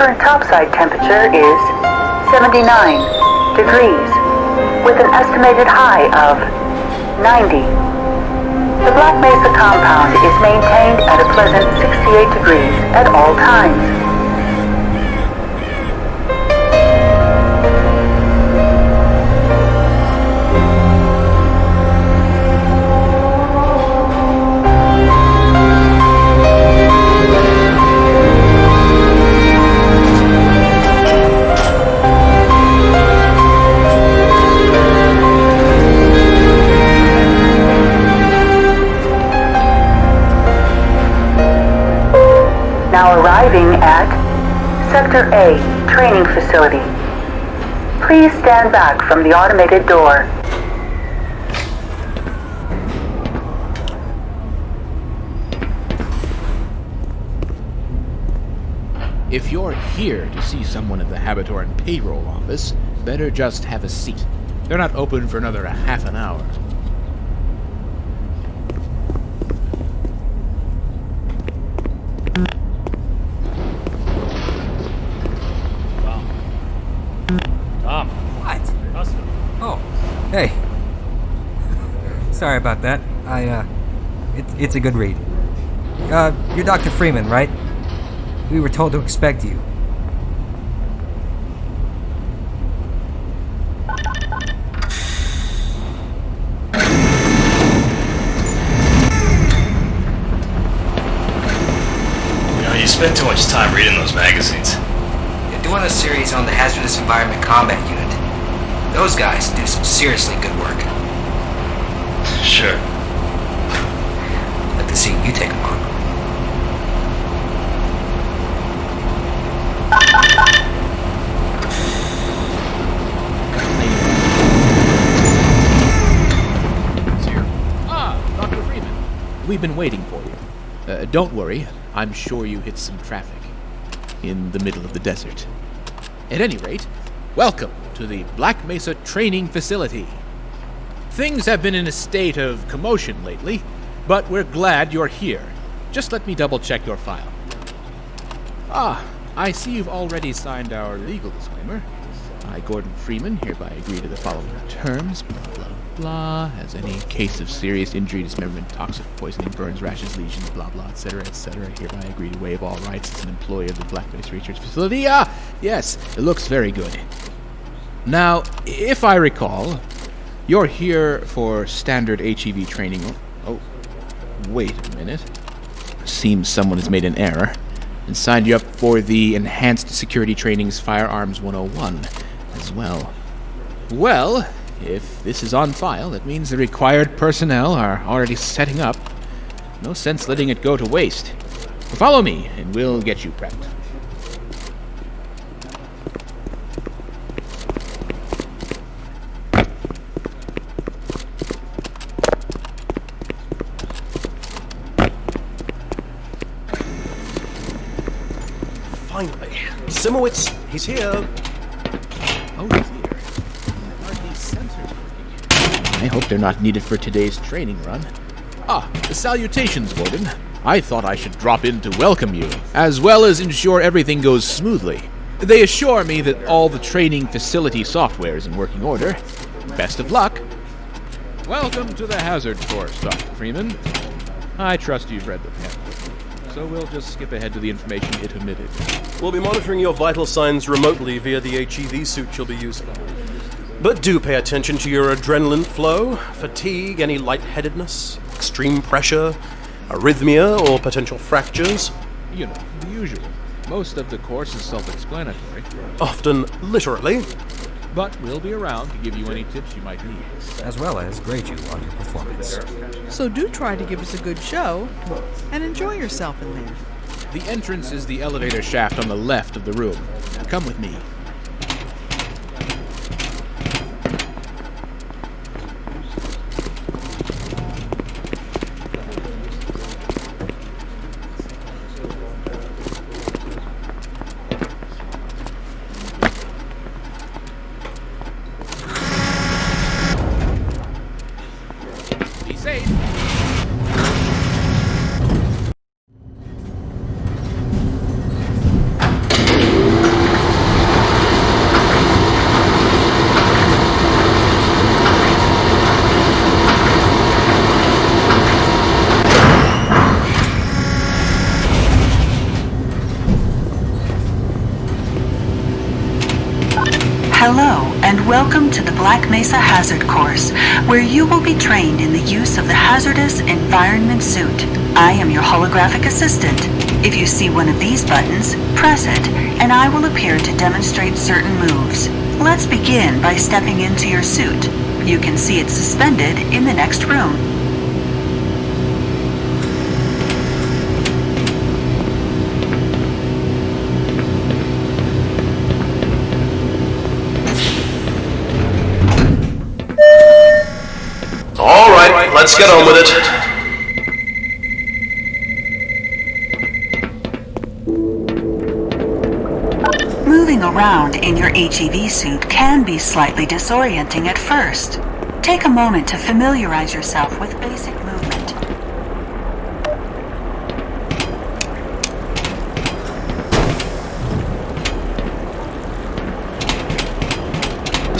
current topside temperature is 79 degrees, with an estimated high of 90. The Black Mesa compound is maintained at a pleasant 68 degrees at all times. Now arriving at Sector A training facility. Please stand back from the automated door. If you're here to see someone at the Habitoran payroll office, better just have a seat. They're not open for another half an hour. Hey. Sorry about that. It's a good read. You're Dr. Freeman, right? We were told to expect you. You spend too much time reading those magazines. You're doing a series on the Hazardous Environment Combat Unit. Those guys do some seriously good work. Sure. I'd like to see you take them on. Dr. Freeman. We've been waiting for you. Don't worry, I'm sure you hit some traffic in the middle of the desert. At any rate, welcome to the Black Mesa training facility. Things have been in a state of commotion lately, but we're glad you're here. Just let me double-check your file. I see you've already signed our legal disclaimer. I, Gordon Freeman, hereby agree to the following terms, blah, blah, blah, as any case of serious injury, dismemberment, toxic poisoning, burns, rashes, lesions, blah, blah, etc., hereby agree to waive all rights as an employee of the Black Mesa Research Facility. Yes, it looks very good. Now, if I recall, you're here for standard HEV training. Oh, wait a minute. Seems someone has made an error and signed you up for the Enhanced Security Training's Firearms 101 as well. Well, if this is on file, that means the required personnel are already setting up. No sense letting it go to waste. Follow me, and we'll get you prepped. Finally. Simowitz, he's here. Oh dear. Are these sensors working? I hope they're not needed for today's training run. The salutations, Warden. I thought I should drop in to welcome you, as well as ensure everything goes smoothly. They assure me that all the training facility software is in working order. Best of luck. Welcome to the Hazard Course, Dr. Freeman. I trust you've read the pamphlet, so we'll just skip ahead to the information it omitted. We'll be monitoring your vital signs remotely via the HEV suit you'll be using. But do pay attention to your adrenaline flow, fatigue, any lightheadedness, extreme pressure, arrhythmia, or potential fractures. You know, the usual. Most of the course is self-explanatory. Often literally. But we'll be around to give you any tips you might need. As well as grade you on your performance. So do try to give us a good show and enjoy yourself in there. The entrance is the elevator shaft on the left of the room. Come with me. Be safe. Welcome to the Black Mesa Hazard Course, where you will be trained in the use of the Hazardous Environment Suit. I am your holographic assistant. If you see one of these buttons, press it, and I will appear to demonstrate certain moves. Let's begin by stepping into your suit. You can see it suspended in the next room. Alright, let's get on with it. Moving around in your HEV suit can be slightly disorienting at first. Take a moment to familiarize yourself with basic movement.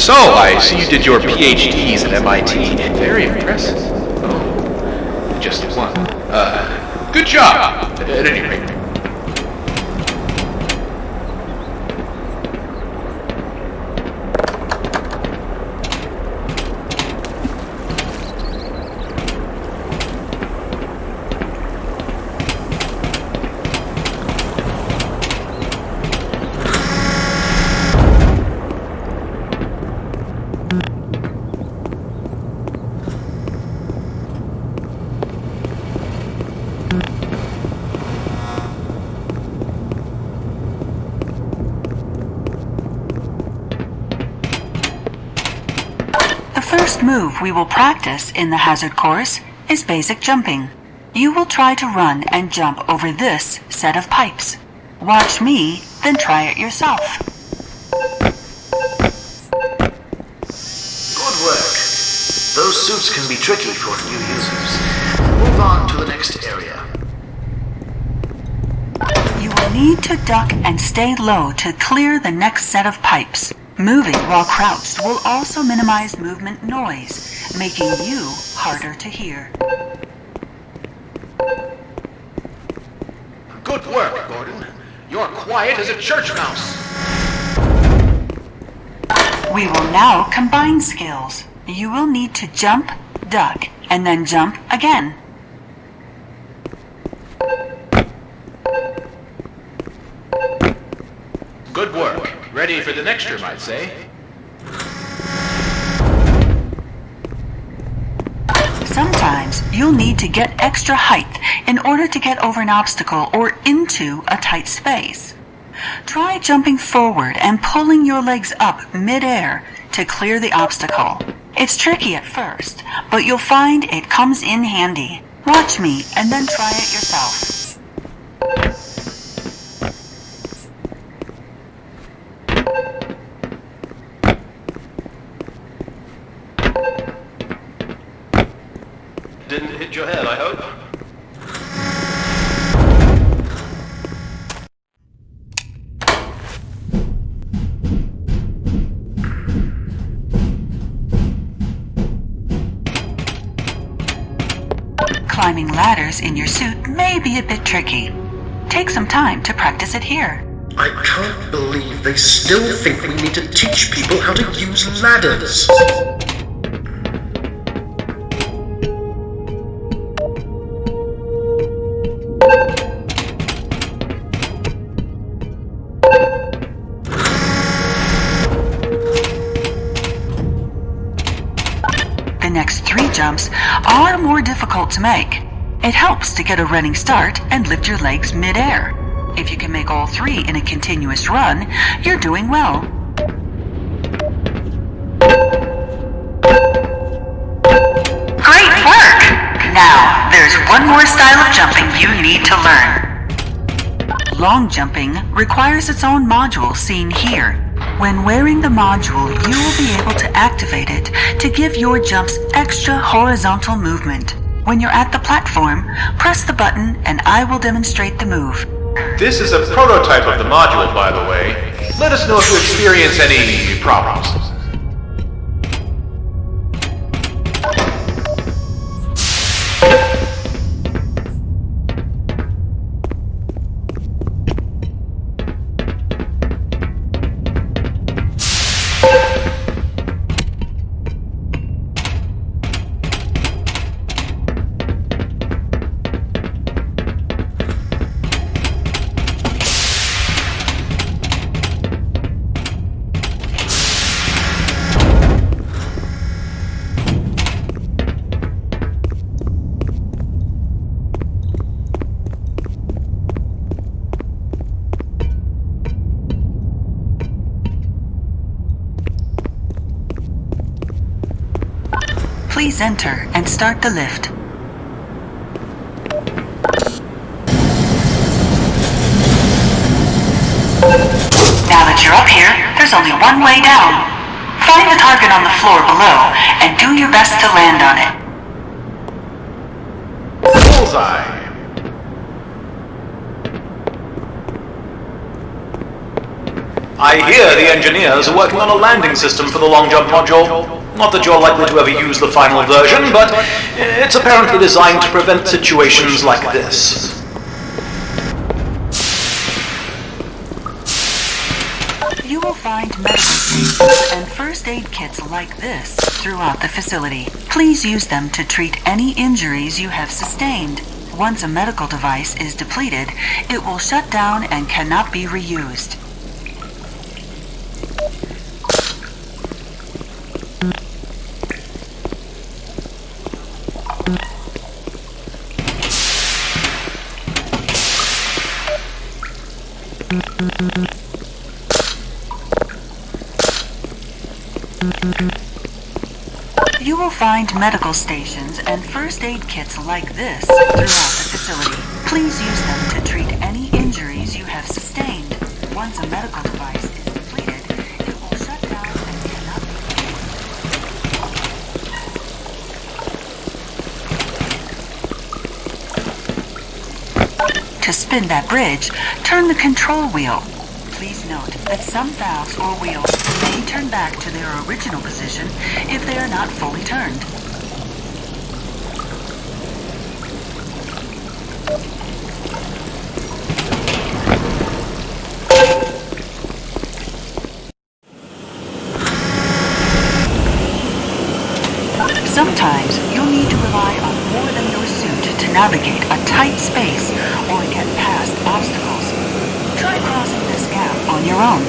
So, I see you did your PhDs at MIT. Very impressive. Oh, just one. Good job, at any rate. The first move we will practice in the hazard course is basic jumping. You will try to run and jump over this set of pipes. Watch me, then try it yourself. Good work. Those suits can be tricky for new users. Move on to the next area. You will need to duck and stay low to clear the next set of pipes. Moving while crouched will also minimize movement noise, making you harder to hear. Good work, Gordon. You're quiet as a church mouse. We will now combine skills. You will need to jump, duck, and then jump again. Good work. Ready for the next room, I'd say. Sometimes you'll need to get extra height in order to get over an obstacle or into a tight space. Try jumping forward and pulling your legs up mid-air to clear the obstacle. It's tricky at first, but you'll find it comes in handy. Watch me and then try it yourself. Didn't hit your head, I hope. Climbing ladders in your suit may be a bit tricky. Take some time to practice it here. I can't believe they still think we need to teach people how to use ladders. The next 3 jumps are more difficult to make. It helps to get a running start and lift your legs mid-air. If you can make all 3 in a continuous run, you're doing well. Great work! Now, there's one more style of jumping you need to learn. Long jumping requires its own module seen here. When wearing the module, you will be able to activate it to give your jumps extra horizontal movement. When you're at the platform, press the button and I will demonstrate the move. This is a prototype of the module, by the way. Let us know if you experience any problems. please enter and start the lift. Now that you're up here, there's only one way down. Find the target on the floor below and do your best to land on it. Bullseye. I hear the engineers are working on a landing system for the long jump module. Not that you're likely to ever use the final version, but it's apparently designed to prevent situations like this. You will find medical stations and first aid kits like this throughout the facility. Please use them to treat any injuries you have sustained. Once a medical device is depleted, it will shut down and cannot be reused. You will find medical stations and first aid kits like this throughout the facility. Please use them to treat any injuries you have sustained. Once a medical device is depleted, it will shut down and cannot be used. To spin that bridge, turn the control wheel. Please note that some valves or wheels may turn back to their original position if they are not fully turned. Sometimes you'll need to rely on more than your suit to navigate a tight space or get past obstacles. Try crossing this gap on your own.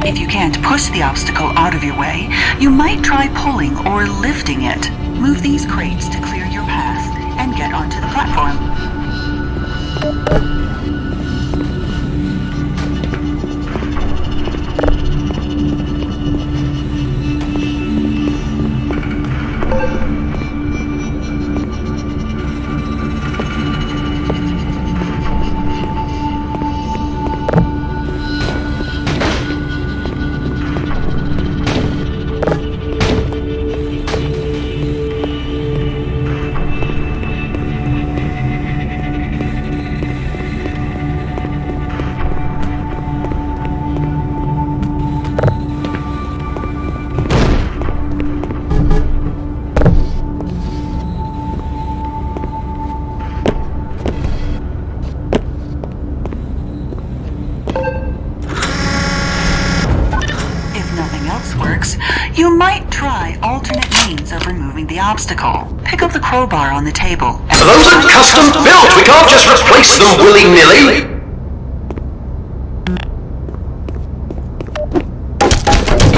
If you can't push the obstacle out of your way, you might try pulling or lifting it. Move these crates to clear your path and get onto the platform. You might try alternate means of removing the obstacle. Pick up the crowbar on the table. Those are custom built. We can't just replace them willy-nilly.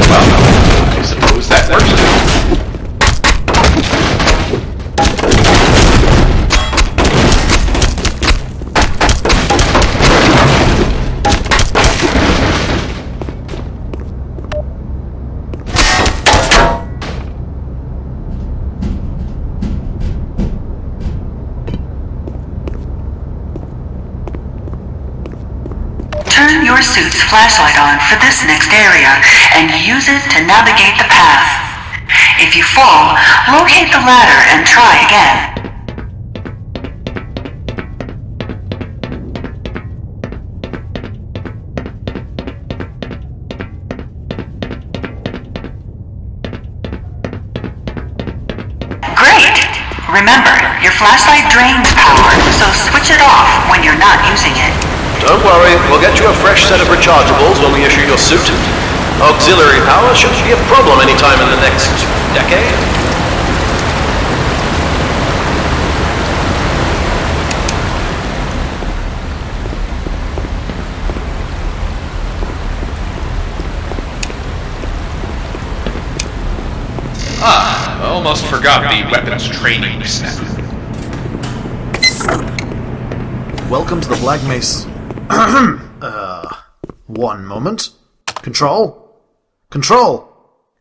Well, I suppose that works. Turn your suit's flashlight on for this next area and use it to navigate the path. If you fall, locate the ladder and try again. Remember, your flashlight drains power, so switch it off when you're not using it. Don't worry, we'll get you a fresh set of rechargeables when we issue your suit. Auxiliary power shouldn't be a problem anytime in the next decade. I almost forgot the weapons training snap. Welcome to the Black Mesa. One moment. Control? Control!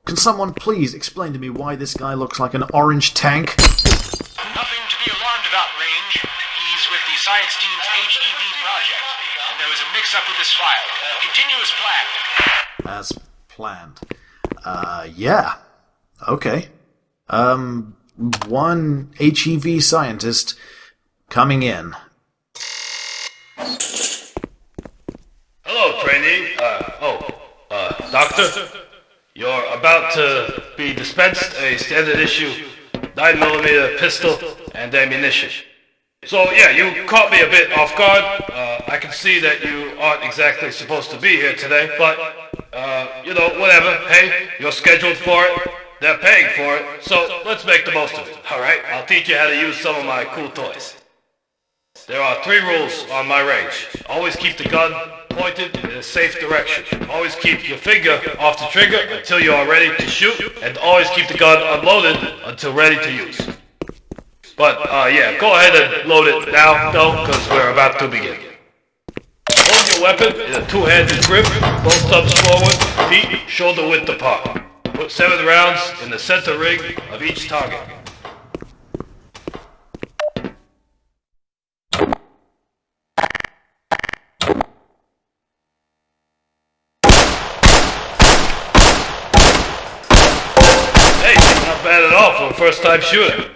Can someone please explain to me why this guy looks like an orange tank? Nothing to be alarmed about, Range. He's with the science team's HEV project, and there was a mix-up with his file. Continue as planned. As planned. Yeah. Okay. One HEV scientist coming in. Hello, trainee. Doctor. You're about to be dispensed a standard issue 9mm pistol and ammunition. So yeah, you caught me a bit off guard. I can see that you aren't exactly supposed to be here today, but, whatever. Hey, you're scheduled for it. They're paying for it, so let's make the most of it, alright? I'll teach you how to use some of my cool toys. There are 3 rules on my range. Always keep the gun pointed in a safe direction. Always keep your finger off the trigger until you are ready to shoot, and always keep the gun unloaded until ready to use. But, go ahead and load it now, though, because we're about to begin. Hold your weapon in a 2-handed grip, both thumbs forward, feet shoulder width apart. Put 7 rounds in the center ring of each target. Hey, not bad at all for a first-time shooter.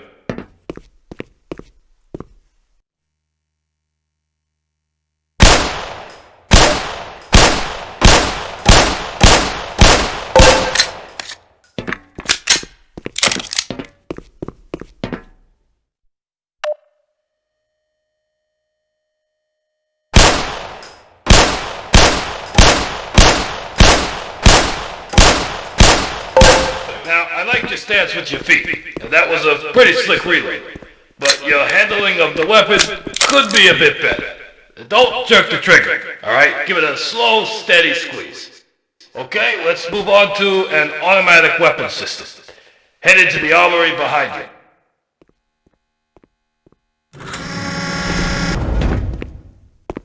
Now, I like your stance with your feet, and that was a pretty slick relay. But your handling of the weapon could be a bit better. Don't jerk the trigger, alright? Give it a slow, steady squeeze. Okay, let's move on to an automatic weapon system. Head into the armory behind you.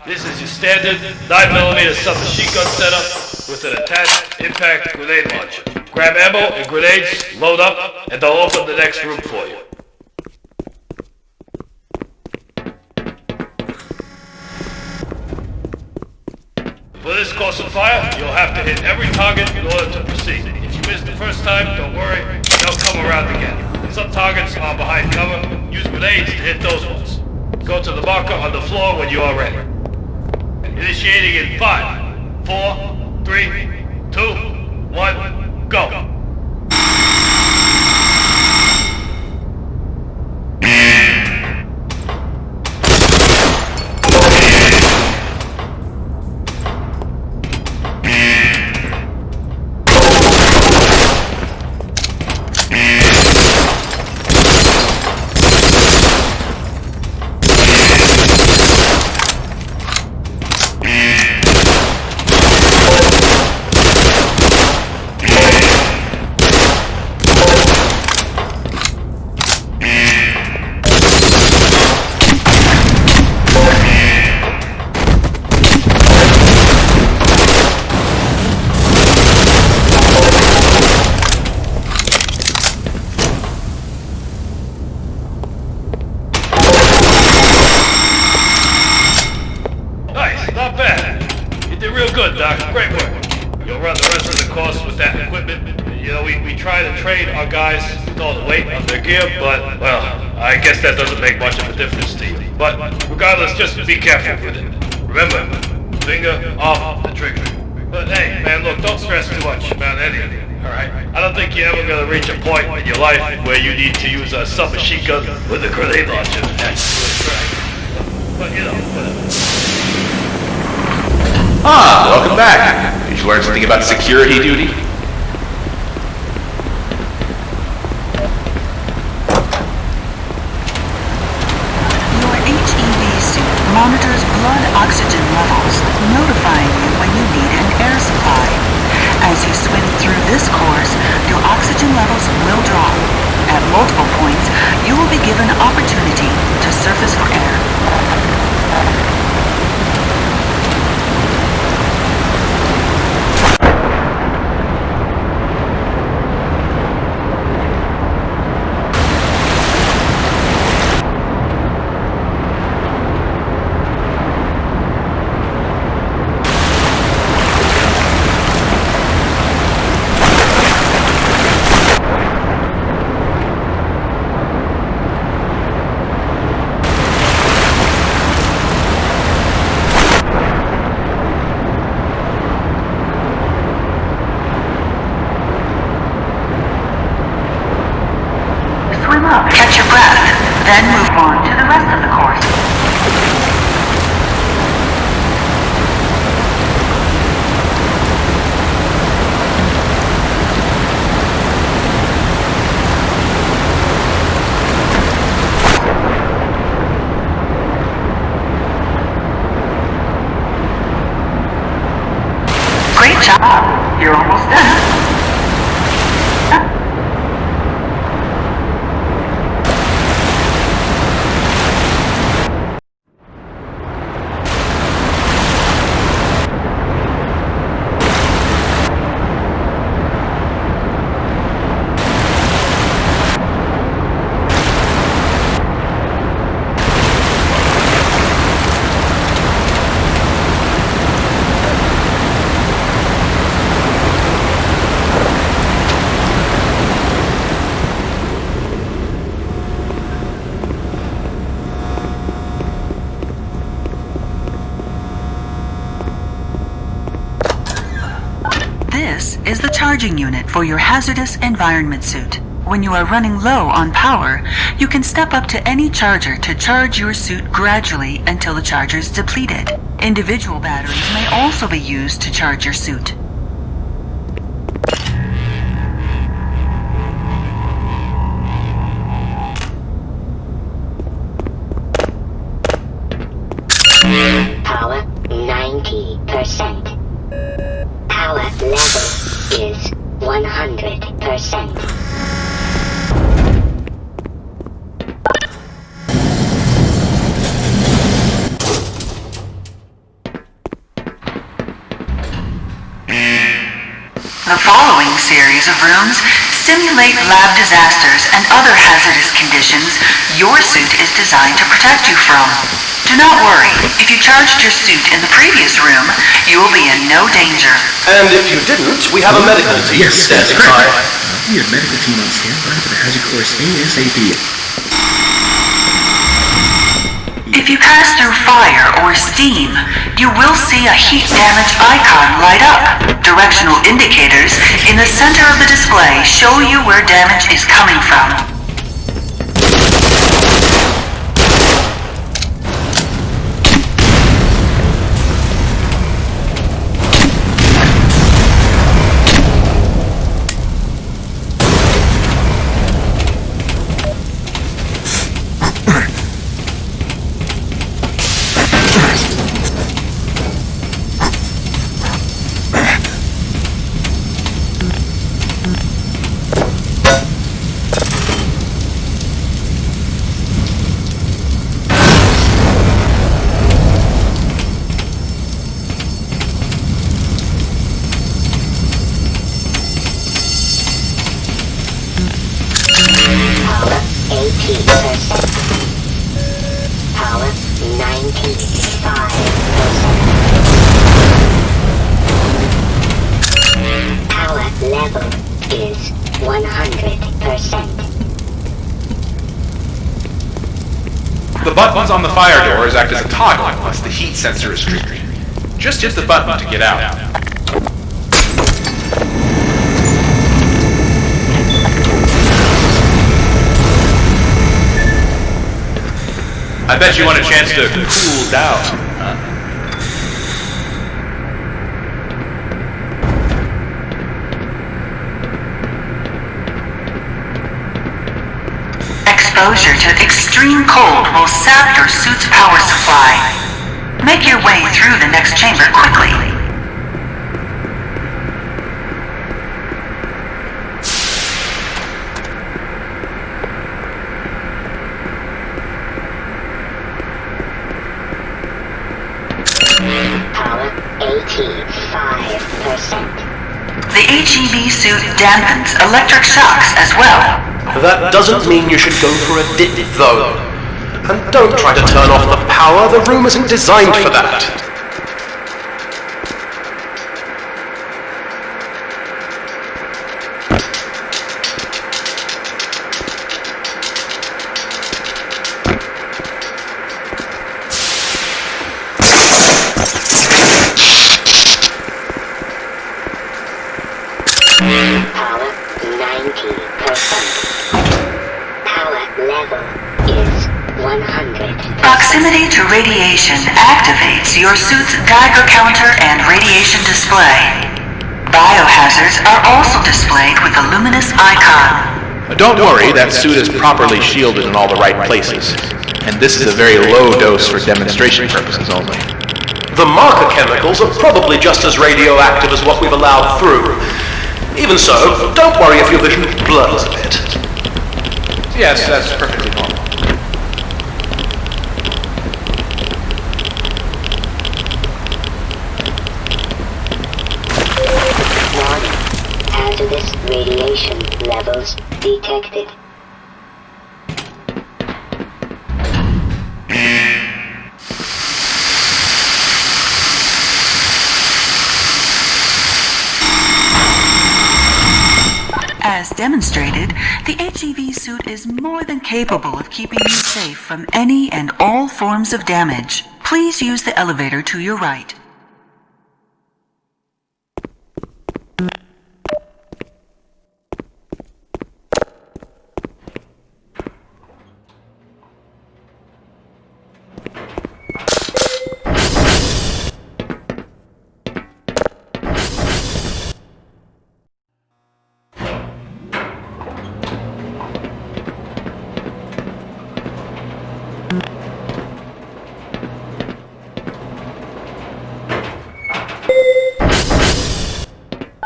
This is your standard 9mm submachine gun setup with an attached impact grenade launcher. Grab ammo and grenades, load up, and they'll open the next room for you. For this course of fire, you'll have to hit every target in order to proceed. If you miss the first time, don't worry, they'll come around again. Some targets are behind cover. Use grenades to hit those ones. Go to the marker on the floor when you are ready. Initiating in 5, 4, 3, 2, 1, go. Not bad. You did real good, Doc. Great work. You'll run the rest of the course with that equipment. You know, we try to train our guys with all the weight on their gear, but, well, I guess that doesn't make much of a difference to you. But, regardless, just be careful with it. Remember, finger off the trigger. But hey, man, look, don't stress too much about anything, alright? I don't think you're ever gonna reach a point in your life where you need to use a submachine gun with a grenade launcher. But, you know, whatever. Ah, welcome back. Did you learn something about security duty? Your HEV suit monitors blood oxygen levels, notifying you when you need an air supply. As you swim through this course, your oxygen levels will drop. At multiple points, you will be given opportunity to surface for air. Swim up, catch your breath, then move on to the rest of the course. Great job. You're almost done. This is the charging unit for your hazardous environment suit. When you are running low on power, you can step up to any charger to charge your suit gradually until the charger is depleted. Individual batteries may also be used to charge your suit. Power 90%. Power level is 100%. The following series of rooms simulate lab disasters and other hazardous conditions your suit is designed to protect you from. Do not worry, if you charged your suit in the previous room, you will be in no danger. And if you didn't, we have a medical team standing by. We have a medical team on standby for the hazard course ASAP. If you pass through fire or steam, you will see a heat damage icon light up. Directional indicators in the center of the display show you where damage is coming from. Power 95%. Power level is 100%. The buttons on the fire doors act as a toggle unless the heat sensor is triggered. Just hit the button to get out. I bet you want a chance to cool down, huh? Exposure to extreme cold will sap your suit's power supply. Make your way through the next chamber quickly. Power 85%. The HEV suit dampens electric shocks as well. That doesn't mean you should go for a dip, though. And don't try to turn off the power, the room isn't designed for that. Power 90%. Power level is 100. Proximity to radiation activates your suit's Geiger counter and radiation display. Biohazards are also displayed with a luminous icon. Don't worry, that suit is properly shielded in all the right places. And this is a very low dose for demonstration purposes only. The marker chemicals are probably just as radioactive as what we've allowed through. Even so, don't worry if your vision blurs a bit. Yes, that's perfectly normal. Warning. Hazardous radiation levels detected. As demonstrated, the HEV suit is more than capable of keeping you safe from any and all forms of damage. Please use the elevator to your right.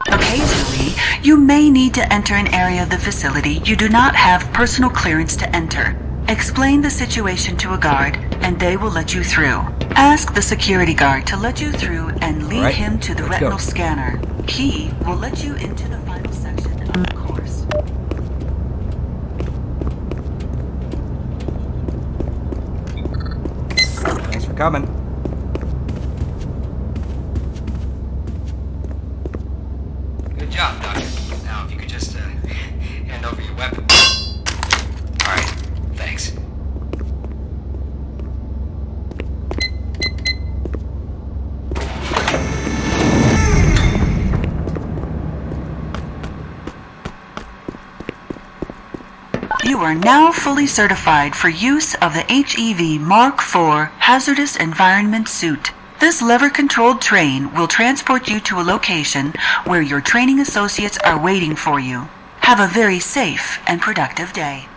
Occasionally, you may need to enter an area of the facility you do not have personal clearance to enter. Explain the situation to a guard, and they will let you through. Ask the security guard to let you through and lead Alright, him to the let's retinal go. scanner. He will let you into the final section of the course. Thanks for coming. Good job, Doctor. Now, if you could just hand over your weapon. All right, thanks. You are now fully certified for use of the HEV Mark IV Hazardous Environment Suit. This lever-controlled train will transport you to a location where your training associates are waiting for you. Have a very safe and productive day.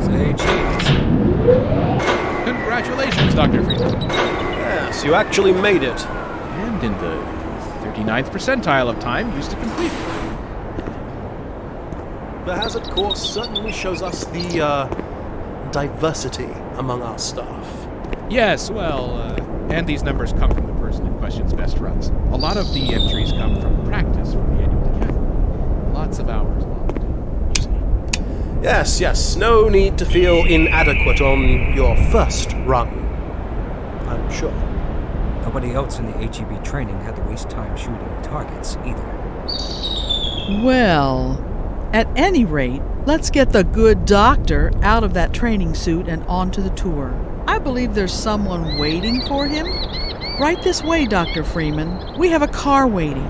Say cheese. Congratulations, Dr. Freeman. Yes, you actually made it. And in the 39th percentile of time used to complete it. The hazard course certainly shows us the, diversity among our staff. Yes, well, and these numbers come from the person person in question's best runs. A lot of the entries come from practice from the annual decathlon. Lots of hours logged. Yes, no need to feel inadequate on your first run, I'm sure. Nobody else in the HEB training had to waste time shooting targets either. Well, at any rate, let's get the good doctor out of that training suit and onto the tour. I believe there's someone waiting for him. Right this way, Dr. Freeman. We have a car waiting.